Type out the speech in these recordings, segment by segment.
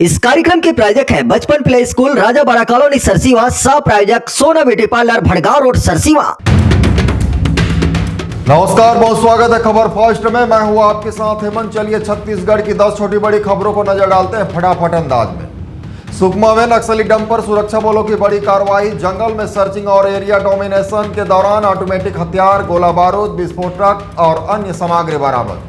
इस कार्यक्रम के प्रायोजक है बचपन प्ले स्कूल राजा बड़ा कॉलोनी सरसीवा, सह प्रायोजक सोना beauty parlour Bhadgaon road Sarsiwa. नमस्कार, बहुत स्वागत है खबर फर्स्ट में। मैं हूं आपके साथ हेमंत। चलिए छत्तीसगढ़ की 10 छोटी बड़ी खबरों को नजर डालते हैं फटाफट अंदाज में। सुकमा में नक्सली डंप पर सुरक्षा बलों की बड़ी कार्रवाई। जंगल में सर्चिंग और एरिया डोमिनेशन के दौरान ऑटोमेटिक हथियार, गोला बारूद, विस्फोटक और अन्य सामग्री बरामद।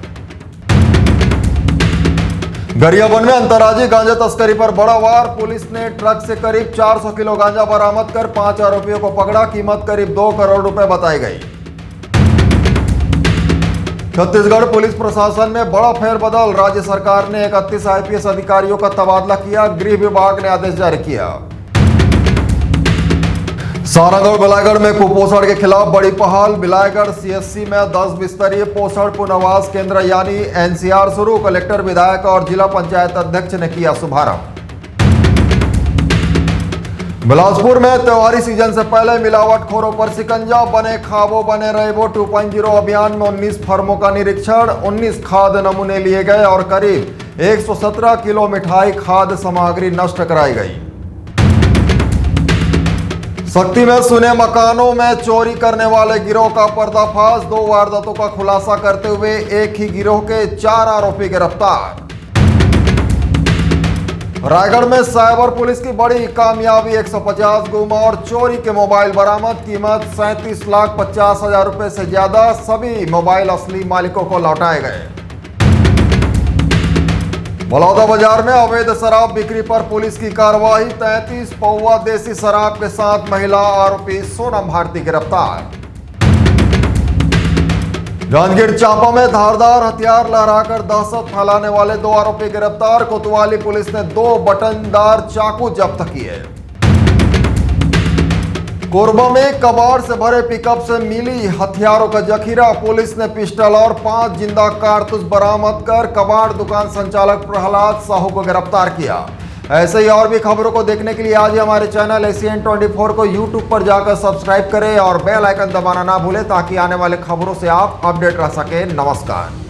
गरियाबंद में अंतर्राज्यीय गांजा तस्करी पर बड़ा वार। पुलिस ने ट्रक से करीब 400 किलो गांजा बरामद कर 5 आरोपियों को पकड़ा। कीमत करीब 2 करोड़ रुपए बताई गई। छत्तीसगढ़ पुलिस प्रशासन में बड़ा फेरबदल। राज्य सरकार ने 31 आईपीएस अधिकारियों का तबादला किया। गृह विभाग ने आदेश जारी किया। सारंगढ़ बिलाईगढ़ में कुपोषण के खिलाफ बड़ी पहल। बिलाईगढ़ सीएससी में 10 बिस्तरीय पोषण पुनर्वास केंद्र यानी एनसीआर शुरू। कलेक्टर, विधायक और जिला पंचायत अध्यक्ष ने किया शुभारंभ। बिलासपुर में त्योहारी सीजन से पहले मिलावटखोरों पर शिकंजा। बने खाबो बने रेबो 2.0 अभियान में 19 फर्मों का निरीक्षण। 19 खाद्य नमूने लिए गए और करीब 117 किलो मिठाई खाद्य सामग्री नष्ट कराई गई। शक्ति में सुने मकानों में चोरी करने वाले गिरोह का पर्दाफाश। 2 वारदातों का खुलासा करते हुए एक ही गिरोह के 4 आरोपी गिरफ्तार। रायगढ़ में साइबर पुलिस की बड़ी कामयाबी। 150 गुम और चोरी के मोबाइल बरामद। कीमत 37,50,000 रुपए से ज्यादा। सभी मोबाइल असली मालिकों को लौटाए गए। बलौदा बाजार में अवैध शराब बिक्री पर पुलिस की कार्रवाई। 33 पौवा देसी शराब के साथ महिला आरोपी सोनम भारती गिरफ्तार। जांजगीर चांपा में धारदार हथियार लहराकर दहशत फैलाने वाले 2 आरोपी गिरफ्तार। कोतवाली पुलिस ने 2 बटनदार चाकू जब्त किए। कोरबा में कबाड़ से भरे पिकअप से मिली हथियारों का जखीरा। पुलिस ने पिस्टल और 5 जिंदा कारतूस बरामद कर कबाड़ दुकान संचालक प्रहलाद साहू को गिरफ्तार किया। ऐसे ही और भी खबरों को देखने के लिए आज ही हमारे चैनल एसीएन 24 को यूट्यूब पर जाकर सब्सक्राइब करें और बेल आइकन दबाना ना भूलें ताकि आने वाले खबरों से आप अपडेट रह सकें। नमस्कार।